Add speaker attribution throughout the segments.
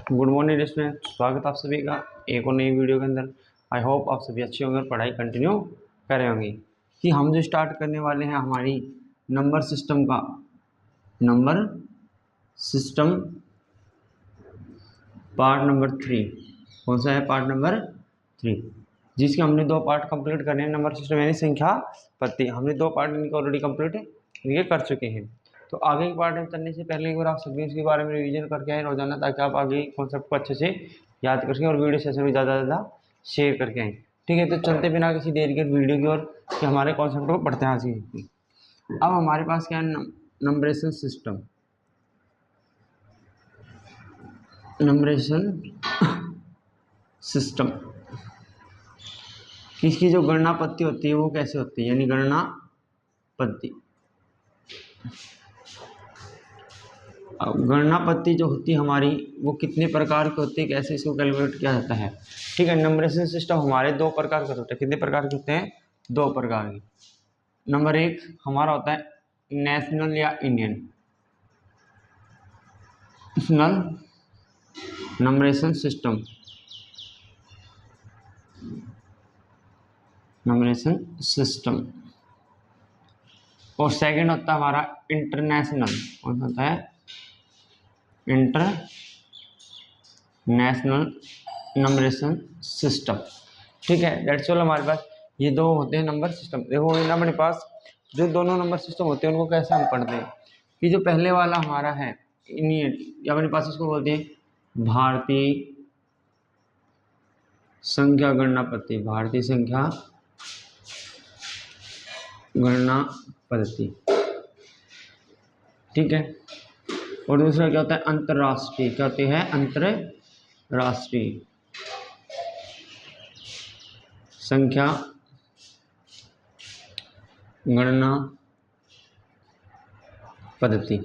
Speaker 1: Good morning student, स्वागत आप सभी का एक और नई वीडियो के अंदर। आई होप आप सभी अच्छे होंगे और पढ़ाई कंटिन्यू कर रहे होंगे। कि हम जो स्टार्ट करने वाले हैं हमारी नंबर सिस्टम का नंबर सिस्टम पार्ट नंबर 3। कौन सा है? पार्ट नंबर 3, जिसके हमने 2 पार्ट कंप्लीट करने हैं। नंबर सिस्टम यानी संख्या पत्ती, हमने 2 पार्ट इनके ऑलरेडी कंप्लीट ये कर चुके हैं। तो आगे के पार्ट में चलने से पहले एक बार आप सभी इसके बारे में रिवीजन करके आए रोजाना, ताकि आप आगे कॉन्सेप्ट को अच्छे से याद कर सकें और वीडियो सेशन में ज़्यादा से ज़्यादा शेयर करके आए। ठीक है, तो चलते बिना किसी देरी के वीडियो की ओर कि हमारे कॉन्सेप्ट को पढ़ते हैं आगे। अब हमारे पास क्या है? Numeration system. नंबरेशन सिस्टम इसकी जो गणना पत्ती होती है वो कैसे होती है, यानी गणना पत्ती। अब गणना पत्ती जो होती है हमारी वो कितने प्रकार की होती है, कैसे इसको कैलकुलेट किया जाता है? ठीक है, नंबरेशन सिस्टम हमारे 2 प्रकार के होते हैं। कितने प्रकार के होते हैं? 2 प्रकार के। नंबर 1 हमारा होता है नेशनल या Indian national numeration system. Numeration system. और सेकंड होता है हमारा इंटरनेशनल। कौन होता है? International numeration system. ठीक है, डेट्स ऑल। हमारे पास ये 2 होते हैं नंबर सिस्टम। देखो इन अपने पास जो दोनों नंबर सिस्टम होते हैं उनको कैसे हम पढ़ते हैं कि जो पहले वाला हमारा है इंडियन, या अपने पास इसको बोलते हैं भारतीय संख्या गणना पद्धति। भारतीय संख्या गणना पद्धति। ठीक है, और दूसरा क्या होता है? अंतरराष्ट्रीय। क्या होते हैं? अंतरराष्ट्रीय संख्या गणना पद्धति।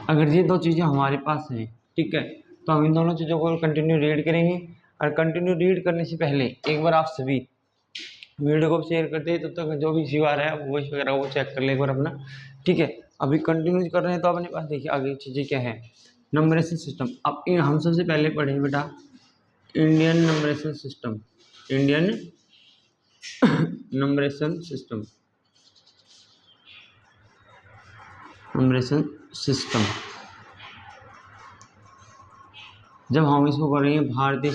Speaker 1: अगर ये 2 चीज़ें हमारे पास हैं, ठीक है, तो हम इन दोनों चीज़ों को कंटिन्यू रीड करेंगे। और कंटिन्यू रीड करने से पहले एक बार आप सभी वीडियो को शेयर करते हैं, तब तक जो भी इश्यू आ रहा है वो वगैरह वो चेक कर ले एक बार अपना। ठीक है, अभी कंटिन्यू कर रहे हैं तो अपने पास देखिए आगे चीज़ें क्या है। Numeration system. अब हम सबसे पहले पढ़ेंगे बेटा Indian numeration system. Indian numeration system. Numeration system जब हम इसको करेंगे भारतीय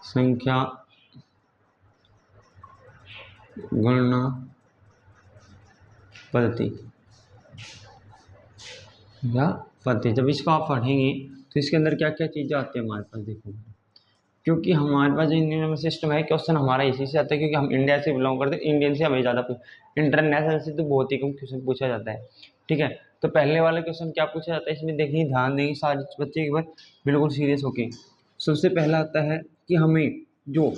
Speaker 1: संख्या गणना पद्धति या पद्धति, जब इसको आप पढ़ेंगे तो इसके अंदर क्या क्या चीज़ें आती है हमारे पास देखो। क्योंकि हमारे पास जो इंडियन नंबर सिस्टम है, क्वेश्चन हमारा इसी से आता है, क्योंकि हम इंडिया से बिलोंग करते हैं। इंडियन से हमें ज़्यादा इंटरनेशनल से तो बहुत ही कम क्वेश्चन पूछा जाता है। ठीक है, तो पहले वाले क्वेश्चन क्या पूछा जाता है इसमें देखिए, ध्यान देंगे सारे बच्चे एक बार बिल्कुल सीरियस होके। सबसे पहला आता है कि हमें जो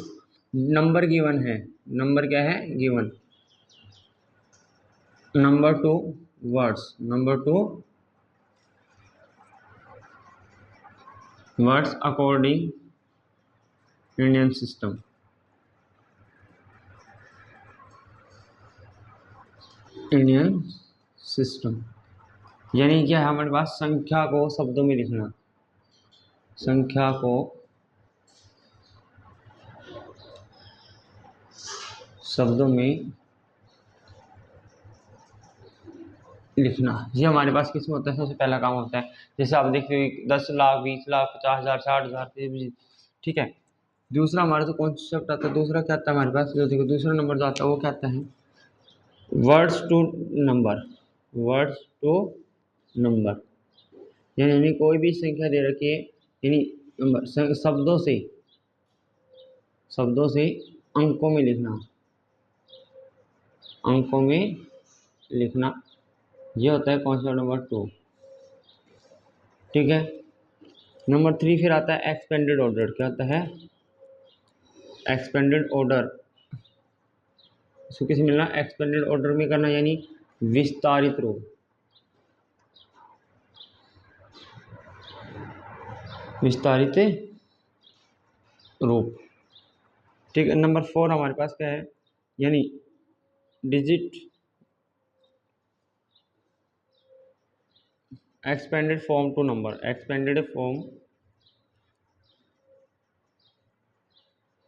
Speaker 1: नंबर गिवन है, नंबर क्या है? Given. Number 2 words. Number 2 words according Indian system. Indian system यानी क्या है हमारे पास? संख्या को शब्दों में लिखना। संख्या को शब्दों में लिखना, ये हमारे पास किसमें होता है? सबसे पहला काम होता है। जैसे आप देखते हो 10 लाख, 20 लाख, 50,000, 60,000। ठीक है, दूसरा हमारा जो कॉन्सेप्ट आता है, दूसरा क्या आता है हमारे पास? जो देखो दूसरा नंबर जो आता है वो क्या आता है? Words to number. Words to number यानी कोई भी संख्या दे रखी है, यानी शब्दों से अंकों में लिखना। अंकों में लिखना, ये होता है कॉन्सेप्ट नंबर 2। ठीक है, नंबर 3 फिर आता है एक्सपेंडेड ऑर्डर। क्या होता है? Expanded order. इसको किसे मिलना? एक्सपेंडेड ऑर्डर में करना, यानी विस्तारित रूप। विस्तारित रूप। ठीक है, नंबर 4 हमारे पास क्या है? यानी digit expanded form to number, expanded form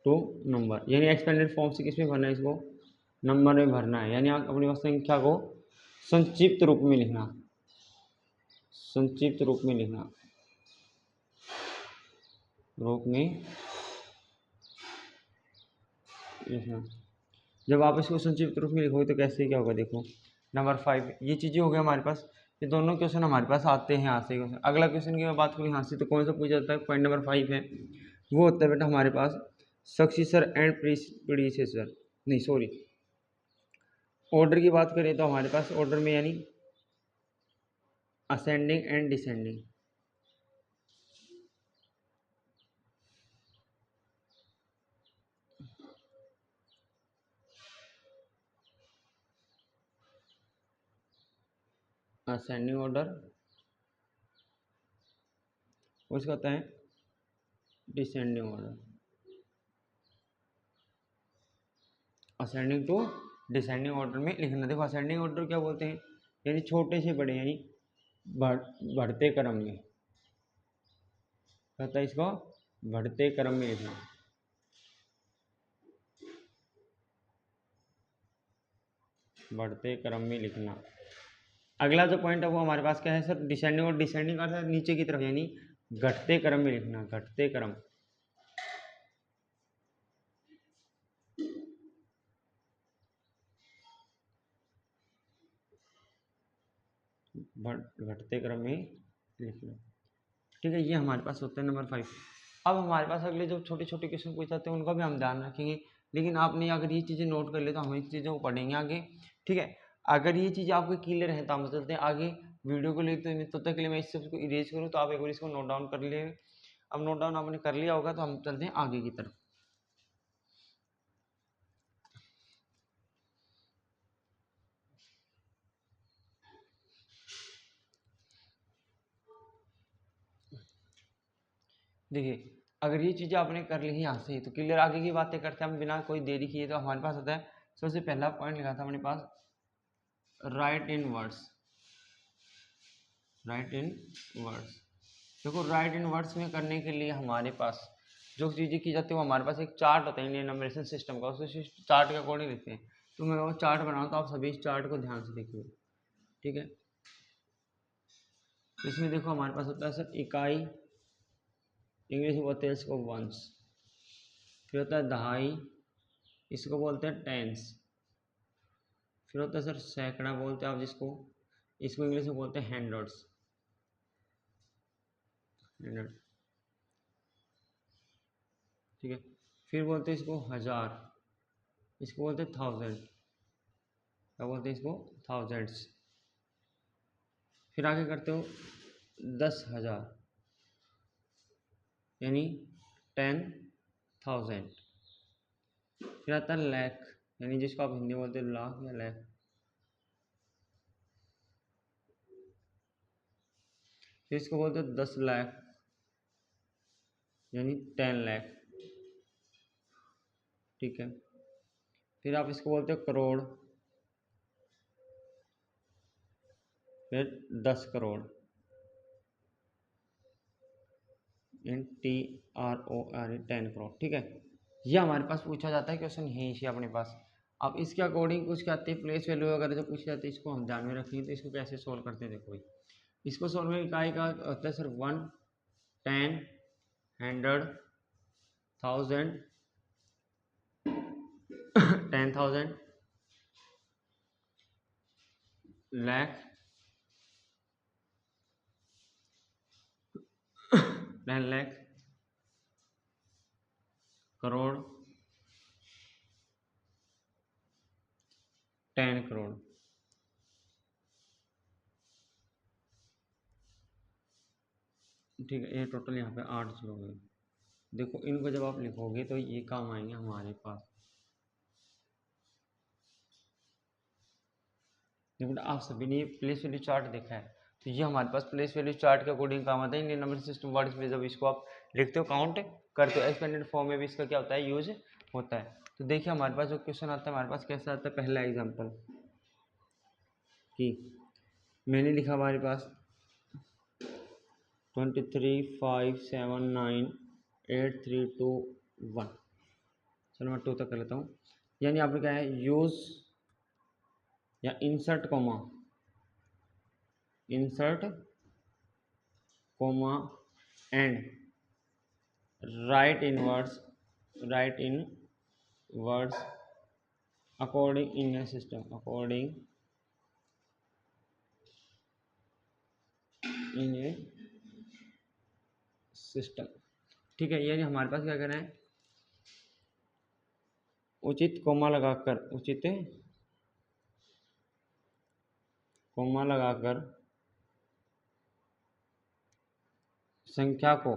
Speaker 1: to number, यानी एक्सपेंडेड फॉर्म से किस में भरना है, इसको नंबर में भरना है, यानी आप अपनी संख्या को संक्षिप्त रूप में लिखना, संक्षिप्त रूप में लिखना, रूप में लिखना। जब आप इसको संक्षिप्त रूप में लिखोगे तो कैसे क्या होगा, देखो नंबर 5, ये चीज़ें हो गई हमारे पास, ये दोनों क्वेश्चन हमारे पास आते हैं यहाँ से क्वेश्चन। अगला क्वेश्चन की मैं बात करूँ यहाँ से, तो कौन सा पूछा जाता है, पॉइंट नंबर 5 है, वो होता है बेटा हमारे पास सक्सीसर एंड प्रीडिसेसर, नहीं सॉरी, ऑर्डर की बात करें तो हमारे पास ऑर्डर में यानी ascending and descending, ascending order, उसका होता है descending order, ascending to descending order में लिखना। देखो असेंडिंग ऑर्डर क्या बोलते हैं, यानी छोटे से बड़े, यानी बढ़ते क्रम में, कहता है इसको बढ़ते क्रम में लिखना, बढ़ते क्रम में लिखना। अगला जो पॉइंट है वो हमारे पास क्या है सर, डिसेंडिंग, और डिसेंडिंग का अर्थ नीचे की तरफ, यानी घटते क्रम में लिखना, घटते क्रम, घटते क्रम में लिखना। ठीक है, ये हमारे पास होता है नंबर 5। अब हमारे पास अगले जो छोटे छोटे क्वेश्चन पूछ जाते हैं उनका भी हम ध्यान रखेंगे, लेकिन आपने अगर ये चीज़ें नोट कर ले तो हम इस चीज़ों को पढ़ेंगे आगे। ठीक है, अगर ये चीज़ें आपको क्लियर है तो हम चलते हैं आगे वीडियो को लेते, तो तब तक के लिए मैं इस सबको इरेज करूँ, तो आप एक बार इसको नोट डाउन कर लिए। अब नोट डाउन आपने कर लिया होगा तो हम चलते हैं आगे की तरफ। देखिए, अगर ये चीज़ें आपने कर ली यहाँ से तो क्लियर, आगे की बातें करते हैं हम बिना कोई देरी किए। तो हमारे पास होता है सबसे पहला पॉइंट लिखा था अपने पास, right in words, right in words. देखो राइट इन वर्ड्स में करने के लिए हमारे पास जो चीज़ें की जाती है वो हमारे पास एक चार्ट होता है इंडियन नंबरेशन सिस्टम का, उस चार्ट के अकॉर्डिंग लिखते हैं। तो मैं वो चार्ट बनाऊँ तो आप सभी इस चार्ट को ध्यान से देखिए। ठीक है, तो इसमें देखो हमारे पास होता है सर इकाई, इंग्लिश में बोलते हैं इसको वंस, फिर होता है दहाई, इसको बोलते हैं टेंस, फिर होता है सर सैकड़ा बोलते हैं आप जिसको, इसको इंग्लिश में बोलते हैं हंड्रेड्स, हंड्रेड। ठीक है, फिर बोलते हैं इसको हजार, इसको बोलते हैं थाउजेंड, क्या बोलते हैं इसको, थाउजेंड्स। फिर आगे करते हो 10,000, यानी 10,000। फिर आता है लाख, यानी जिसको आप हिंदी में बोलते हैं लाख या लाख। फिर इसको बोलते हैं 10 लाख, यानी 10 लाख। ठीक है, फिर आप इसको बोलते हो करोड़, फिर 10 करोड़, TROR 10 करोड़। ठीक है, ये हमारे पास पूछा जाता है क्वेश्चन है इसे अपने पास। अब इसके अकॉर्डिंग कुछ कहते हैं प्लेस वैल्यू वगैरह जो पूछे जाते हैं, इसको हम ध्यान में रखेंगे। तो इसको कैसे सोल्व करते हैं, देखो भाई इसको सोल्व में इकाई का होता है सर 1, 10, 100, 1000, 10,000, लाख, 10 लाख, करोड़, 10 करोड़। ठीक है, ये टोटल यहाँ पे 8 जीरो हुए। देखो इनको जब आप लिखोगे तो ये काम आएंगे हमारे पास। देखो आप सभी ने प्लेस वैल्यू चार्ट देखा है, तो ये हमारे पास प्लेस वैल्यू चार्ट के अकॉर्डिंग काम आता है इंडियन नंबर सिस्टम वर्ड्स में। जब इसको आप लिखते हो काउंट करते हो एक्सपेंडेड फॉर्म में भी इसका क्या होता है, यूज होता है। तो देखिए हमारे पास जो क्वेश्चन आता है हमारे पास कैसा आता है, पहला एग्जाम्पल कि मैंने लिखा हमारे पास 23579832 1। चलो मैं 2 तक कर लेता हूँ। यानी आपने क्या है, यूज़ या insert comma and write in words according in a system. ठीक है, यानी हमारे पास क्या करना है, उचित कोमा लगाकर संख्या को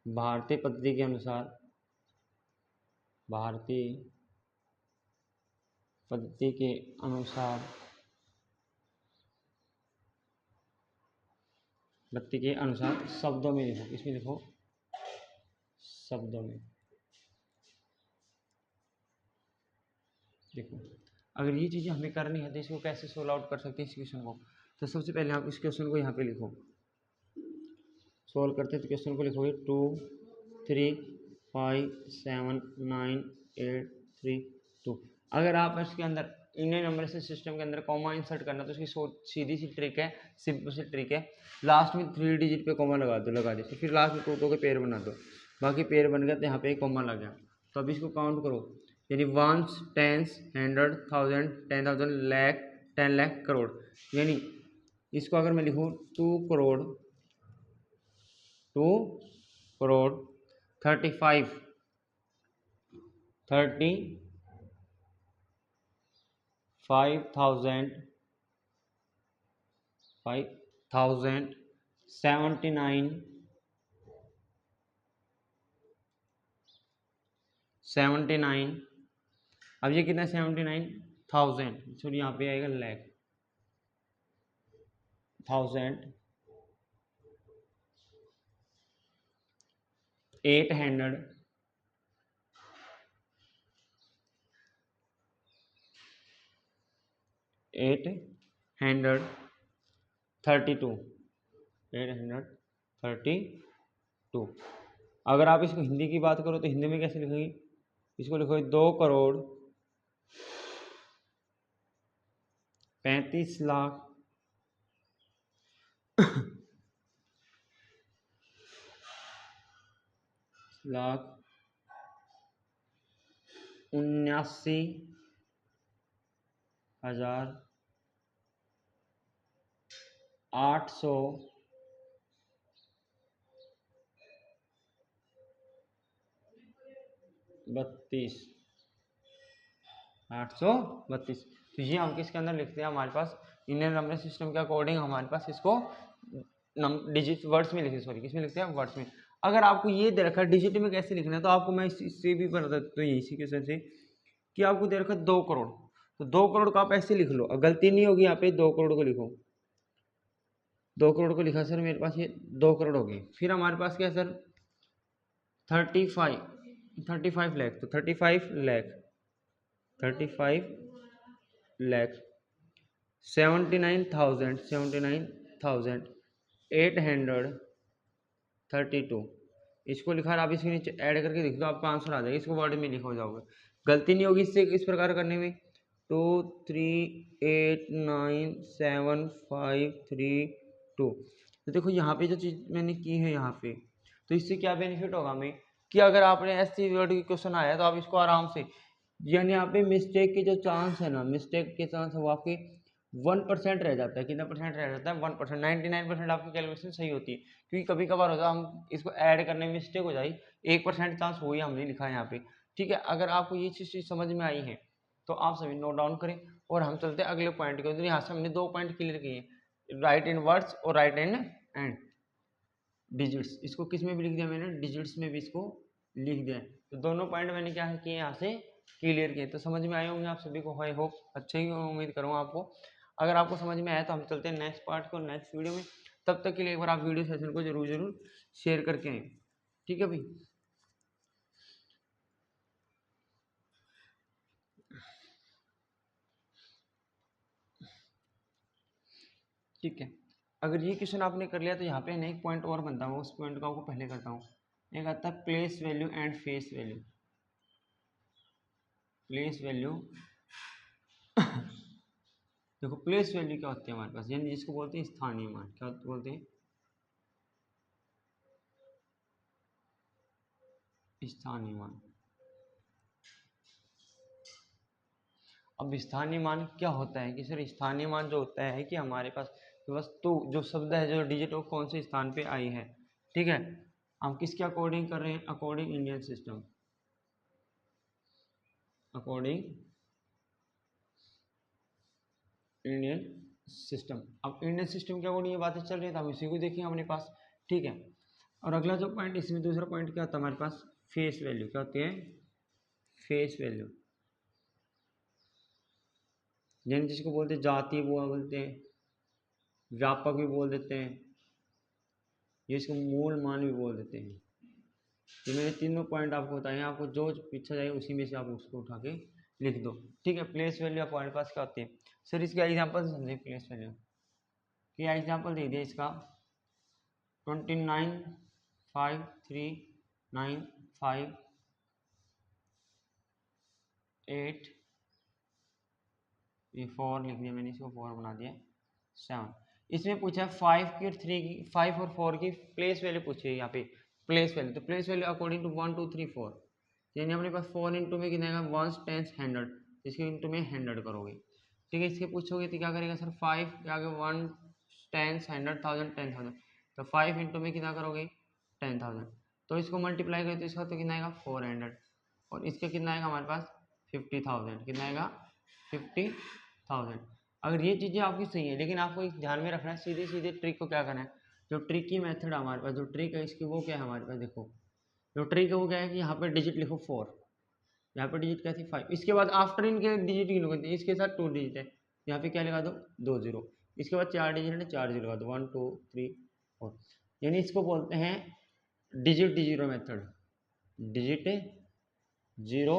Speaker 1: भारतीय पद्धति के अनुसार शब्दों में लिखो। इसमें लिखो शब्दों में। देखो, अगर ये चीज़ें हमें करनी है तो इसको कैसे सोल्व आउट कर सकते हैं इस क्वेश्चन को। तो सबसे पहले आप इस क्वेश्चन को यहाँ पे लिखो, सोल्व करते हैं तो क्वेश्चन को लिखोगे 2 3 5 7 9 8 3 2। अगर आप इसके अंदर इंडियन नंबर सिस्टम के अंदर कॉमा इंसर्ट करना तो उसकी सीधी सी ट्रिक है, सिंपल सी ट्रिक है, लास्ट में 3 डिजिट पे कॉमा लगा दो, फिर लास्ट में 2 के पेयर बना दो। बाकी पेयर बन गया तो यहाँ पे कॉमा लग गया। तो अब इसको काउंट करो, यानी 1s 10s 100 1000 10,000 लाख 10 लाख करोड़। यानी इसको अगर मैं लिखूँ 2 करोड़ 35,000 79। अब ये कितना 79,000, सॉरी यहाँ पे आएगा लाख 1,800 832। अगर आप इसको हिंदी की बात करो तो हिंदी में कैसे लिखोगे, इसको लिखोगे 2 करोड़ 35 लाख 832। तो ये हम किसके अंदर लिखते हैं, हमारे पास इंडियन नंबर सिस्टम के अकॉर्डिंग हमारे पास इसको डिजिट वर्ड्स में लिखते हैं, सॉरी किसमें लिखते हैं, वर्ड्स में। अगर आपको ये दे रखा है डिजिट में कैसे लिखना है तो आपको मैं इससे भी बता देता हूँ, इसी क्वेश्चन से, कि आपको दे रखा है 2 करोड़, तो 2 करोड़ को आप ऐसे लिख लो, गलती नहीं होगी, यहाँ पे 2 करोड़ को लिखो, 2 करोड़ को लिखा सर मेरे पास ये 2 करोड़ हो गए। फिर हमारे पास क्या है सर 35 लाख, तो 35 लाख 79,832। इसको लिखा, आप इसके नीचे ऐड करके लिख दो, आपका आंसर आ जाएगा, इसको वर्ड में लिखा हो जाओगे, गलती नहीं होगी इससे इस प्रकार करने में। 2 3 8 9 7 5 3 2। तो देखो यहाँ पे जो चीज़ मैंने की है यहाँ पे, तो इससे क्या बेनिफिट होगा हमें, कि अगर आपने ऐसी वर्ड की क्वेश्चन आया तो आप इसको आराम से, यानी यहाँ पे मिस्टेक के जो चांस है ना, मिस्टेक के चांस है वो आपके 1% रह जाता है। कितना परसेंट रह जाता है, 1%। 99% आपकी कैलकुलेशन सही होती है, क्योंकि कभी कभार होता है हम इसको ऐड करने में मिस्टेक हो जाए, 1% चांस हो ही हमने लिखा है यहाँ पे। ठीक है, अगर आपको ये चीज़ समझ में आई है तो आप सभी नोट डाउन करें, और हम चलते हैं अगले पॉइंट के। यहाँ से हमने 2 पॉइंट क्लियर किए, राइट इन वर्ड्स और राइट इन एंड डिजिट्स। इसको किस में भी लिख दिया मैंने, डिजिट्स में भी इसको लिख दिया है। तो दोनों पॉइंट मैंने क्या किए यहाँ से क्लियर किए। तो समझ में आए होंगे आप सभी को, आई होप अच्छे ही उम्मीद करूँगा आपको। अगर आपको समझ में आया तो हम चलते हैं नेक्स्ट पार्ट को, नेक्स्ट वीडियो में। तब तक के लिए एक बार आप वीडियो सेशन को जरूर शेयर करके आए, ठीक है भाई। ठीक है। अगर ये क्वेश्चन आपने कर लिया तो यहाँ पे एक पॉइंट और बनता है, उस पॉइंट को आपको पहले करता हूँ। एक आता है place value and face value. Place value देखो प्लेस वैल्यू क्या होती है हमारे पास, यानी जिसको बोलते हैं स्थानीय मान। क्या बोलते हैं? स्थानीय मान। अब स्थानीय मान क्या होता है कि सर स्थानीय मान जो होता है कि हमारे पास वस्तु जो शब्द है जो डिजिट वो कौन से स्थान पे आई है। ठीक है, हम किसके अकॉर्डिंग कर रहे हैं? According Indian system. According Indian system. अब इंडियन सिस्टम के अकॉर्डिंग ये बातें चल रही है तो हम इसी को देखेंगे अपने पास। ठीक है, और अगला जो पॉइंट इसमें दूसरा पॉइंट क्या होता है हमारे पास? Face value. क्या होती है? फेस वैल्यू, यानी जिसको बोलते हैं जाति वो बोलते हैं, व्यापक भी बोल देते हैं, ये इसको मूल मान भी बोल देते हैं। ये मैंने तीनों पॉइंट आपको बताए, आपको जो पूछा जाए उसी में से आप उसको उठा के लिख दो। ठीक है, प्लेस वैल्यू आप हमारे पास क्या होती है? सर इसका एग्जाम्पल समझे। प्लेस वैल्यू क्या एग्जाम्पल दे दिया इसका? 29, 5, 3, 9, 5, 8, ये 4 लिख दिया मैंने, इसको 4 बना दिया, 7। इसमें पूछा 5 की और 3 की, 5 और 4 की प्लेस वैल्यू पूछी है यहाँ पे। प्लेस वैल्यू तो प्लेस वैल्यू अकॉर्डिंग टू 1 2 3 4, यानी अपने पास 4 इंटू में कितना आएगा? 1 10 100, इसके इंटू में 100 करोगे। ठीक है, इसके पूछोगे तो क्या करेगा सर? 5 के आगे 1 10 100 1000 10,000, तो 5 इंटू में कितना करोगे? 10,000। तो इसको मल्टीप्लाई करें तो इसका तो कितना आएगा? 400, और इसका कितना आएगा हमारे पास? 50,000। कितना आएगा? 50,000। अगर ये चीज़ें आपकी सही है, लेकिन आपको एक ध्यान में रखना है, सीधे सीधे ट्रिक को क्या करना है? जो ट्रिक की मेथड हमारे पास, जो ट्रिक है इसकी वो क्या है हमारे पास? देखो जो ट्रिक है वो क्या है कि यहाँ पे डिजिट लिखो 4, यहाँ पे डिजिट क्या थी? 5, इसके बाद आफ्टर इनके डिजिट गिनोगे, इसके साथ 2 डिजिट है, यहाँ पे क्या लगा दो? 2 0, इसके बाद 4 डिजिट है, 4 0 लगा दो, 1 2 3 4, यानी इसको बोलते हैं digit zero method. Digit zero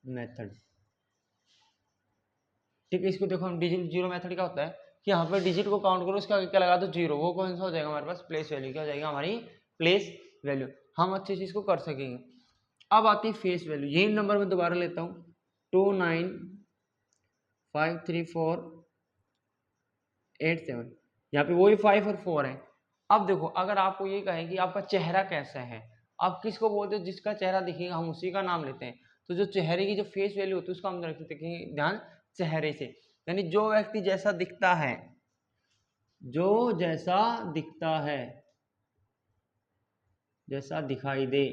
Speaker 1: method. ठीक है, इसको देखो हम डिजिट जीरो मेथड क्या होता है कि यहाँ पे डिजिट को काउंट करो, उसका आगे क्या लगा दो? 0, वो कौन सा हो जाएगा हमारे पास? Place value. क्या हो जाएगा? हमारी प्लेस वैल्यू। हम अच्छे से इसको कर सकेंगे। अब आती है फेस वैल्यू, यही नंबर मैं दोबारा लेता हूँ, 2 9 5 3 4 8 7, यहाँ पे वही 5 और 4 है। अब देखो अगर आपको ये कहे कि आपका चेहरा कैसा है, आप किसको बोलते हो? जिसका चेहरा दिखेगा हम उसी का नाम लेते हैं। तो जो चेहरे की जो फेस वैल्यू होती है उसको हम रखते हैं ध्यान चेहरे से, यानी जो व्यक्ति जैसा दिखता है, जो जैसा दिखता है, जैसा दिखाई दे।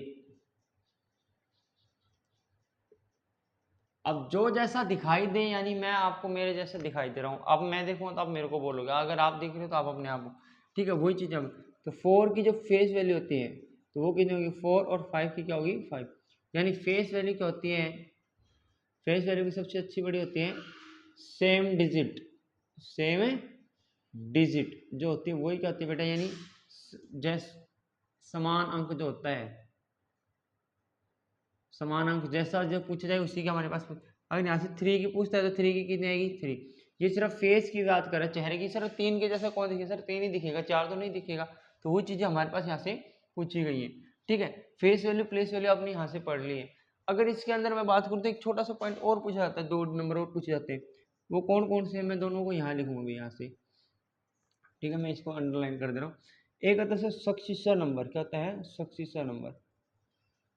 Speaker 1: अब जो जैसा दिखाई दे यानी मैं आपको मेरे जैसा दिखाई दे रहा हूँ, अब मैं देखूँ तो आप मेरे को बोलोगे, अगर आप देख रहे हो तो आप अपने आप हो। ठीक है, वही चीज़ हम तो 4 की जो फेस वैल्यू होती है तो वो कितनी होगी? 4, और 5 की क्या होगी? 5। यानी फेस वैल्यू क्या होती है? फेस वैल्यू की सबसे अच्छी बड़ी होती है सेम डिजिट। सेम डिजिट जो होती है वही क्या होती है बेटा? यानी जैस समान अंक जो होता है, समान अंक जैसा जो पूछा जाए उसी का हमारे पास। अगर यहाँ से 3 की पूछता है तो 3 की कितनी आएगी? 3। ये सिर्फ फेस की बात कर रहा है, चेहरे की। सर 3 के जैसा कौन दिखेगा? सर 3 ही दिखेगा, 4 तो नहीं दिखेगा। तो वो चीज़ें हमारे पास यहाँ से पूछी गई है। ठीक है, फेस वैल्यू प्लेस वैल्यू आपने यहाँ से पढ़ ली है। अगर इसके अंदर मैं बात करूँ तो एक छोटा सा पॉइंट और पूछा जाता है, 2 नंबर और पूछे जाते हैं, वो कौन कौन से हैं? मैं दोनों को यहाँ लिखूंगा यहाँ से। ठीक है, मैं इसको अंडरलाइन कर दे रहा हूँ। एक आता है सक्सेसर नंबर। क्या होता है? सक्सेसर नंबर,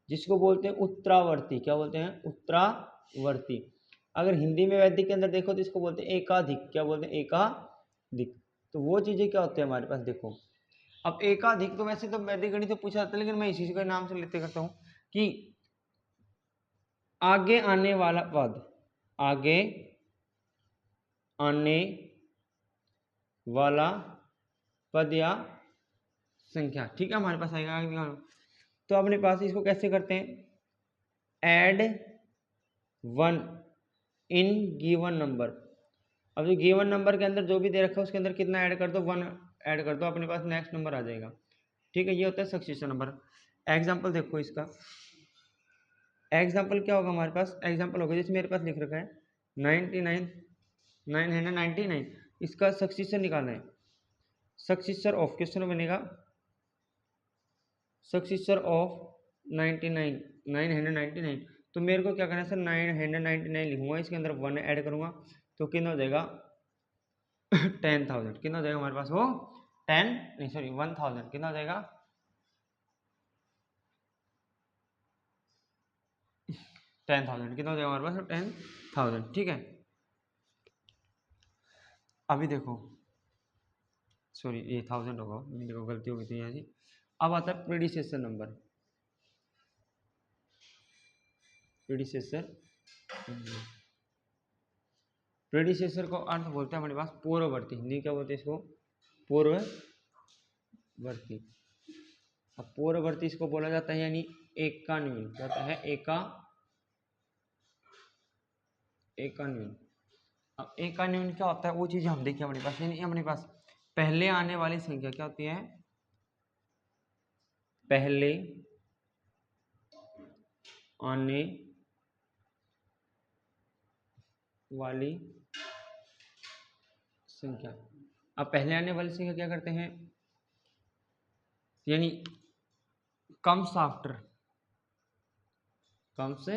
Speaker 1: जिसको बोलते हैं उत्तरावर्ती। क्या बोलते हैं? उत्तरावर्ती। अगर हिंदी में वैदिक के अंदर देखो तो इसको बोलते हैं एकाधिक। क्या बोलते हैं? एकाधिक। तो वो चीजें क्या होती है हमारे पास? देखो अब एकाधिक तो वैसे तो वैदिक गणित तो पूछा जाता है, लेकिन मैं इसी के नाम से लेते करता हूँ कि आगे आने वाला पद, आगे आने वाला पद या संख्या। ठीक है, हमारे पास आएगा। तो अपने पास इसको कैसे करते हैं? Add 1 in given number. अब जो गिवन नंबर के अंदर जो भी दे रखा है उसके अंदर कितना ऐड कर दो? 1 ऐड कर दो, अपने पास नेक्स्ट नंबर आ जाएगा। ठीक है, ये होता है सक्सेसर नंबर। एग्जाम्पल देखो इसका, एग्जाम्पल क्या होगा हमारे पास? एग्जाम्पल होगा जैसे मेरे पास लिख रखा है 99 999, इसका सक्सेसर निकालना है। सक्सीसर ऑफ क्वेश्चन बनेगा सक्सीसर ऑफ 99 999। तो मेरे को क्या करना है सर 999 लिखूंगा, इसके अंदर 1 ऐड करूंगा तो कितना हो जाएगा 10,000। कितना हो जाएगा हमारे पास वो 10 नहीं सॉरी 1000 कितना हो जाएगा 10,000 कितना हो जाएगा हमारे पास 10,000। ठीक है, अभी देखो सॉरी ये 1000 होगा, मेरे को गलती हो गई थी यहाँ जी। अब आता है प्रीडिसेसर नंबर, प्रीडिसेसर प्रीडिसेसर को अर्थ बोलते हैं हमारे पास पूर्ववर्ती, हिंदी क्या बोलते हैं इसको पूर्ववर्ती। अब पूर्ववर्ती इसको बोला जाता है यानी एकान्वयन, क्या होता है एकान्वयन। अब एकान्वयन क्या होता है वो चीज़ हम देखिए हमारे पास, यानी हमारे पास पहले आने वाली संख्या क्या होती है, पहले आने वाली संख्या। अब पहले आने वाली संख्या क्या करते हैं, यानी comes after, comes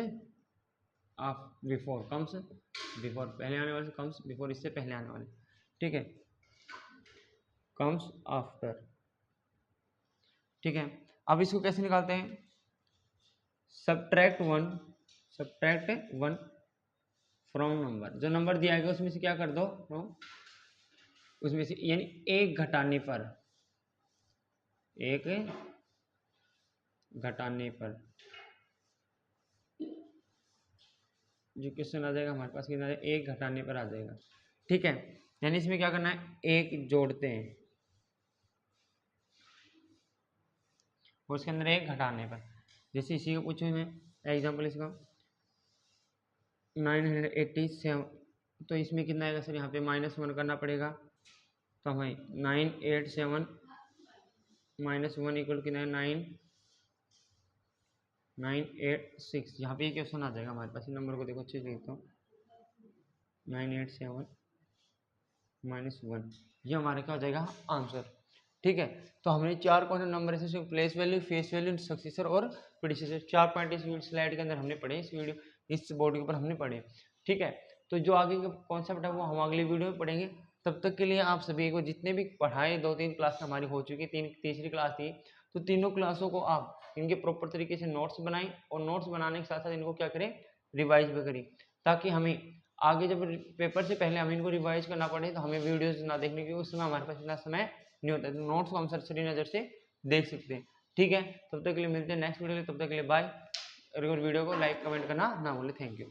Speaker 1: before, comes before, पहले आने वाले से कम्स बिफोर, इससे पहले आने वाले। ठीक है, कम्स आफ्टर। ठीक है, अब इसको कैसे निकालते हैं, सब्ट्रैक्ट वन फ्रॉम नंबर, जो नंबर दिया गया उसमें से क्या कर दो फ्रॉम, उसमें से यानी एक घटाने पर, एक घटाने पर जो क्वेश्चन आ जाएगा हमारे पास कितना, एक घटाने पर आ जाएगा। ठीक है, यानी इसमें क्या करना है, एक जोड़ते हैं और उसके अंदर एक घटाने पर, जैसे इसी को पूछूं मैं एग्जांपल इसका 987, तो इसमें कितना आएगा सर, यहाँ पे -1 करना पड़ेगा, तो हमें 987 -1 इक्वल कितना है 986। यहाँ पे ये क्वेश्चन आ जाएगा हमारे पास, इस नंबर को देखो अच्छे से लिखता हूँ 987 -1, ये हमारा क्या हो जाएगा आंसर। ठीक है, तो हमने 4 कौन से नंबर ऐसे place value, face value, successor और प्रीडिसेसर, 4 पॉइंट इस स्लाइड के अंदर हमने पढ़े, इस वीडियो इस बोर्ड के ऊपर हमने पढ़े। ठीक है, तो जो आगे का कॉन्सेप्ट है वो हम अगली वीडियो में पढ़ेंगे। तब तक के लिए आप सभी को जितने भी पढ़ाए, 2-3 क्लास हमारी हो चुकी है, तीसरी क्लास थी, तो तीनों क्लासों को आप इनके प्रॉपर तरीके से नोट्स बनाएं और नोट्स बनाने के साथ साथ इनको क्या करें, रिवाइज भी करें, ताकि हमें आगे जब पेपर से पहले हमें इनको रिवाइज करना पड़े तो हमें वीडियोस ना देखने की, उस समय हमारे पास इतना समय नहीं होता है, तो नोट्स को हम सरसरी नज़र से देख सकते हैं। ठीक है, तब तक के लिए मिलते हैं नेक्स्ट वीडियो में, तब तक के लिए बाय। और वीडियो को लाइक कमेंट करना ना भूलें। Thank you.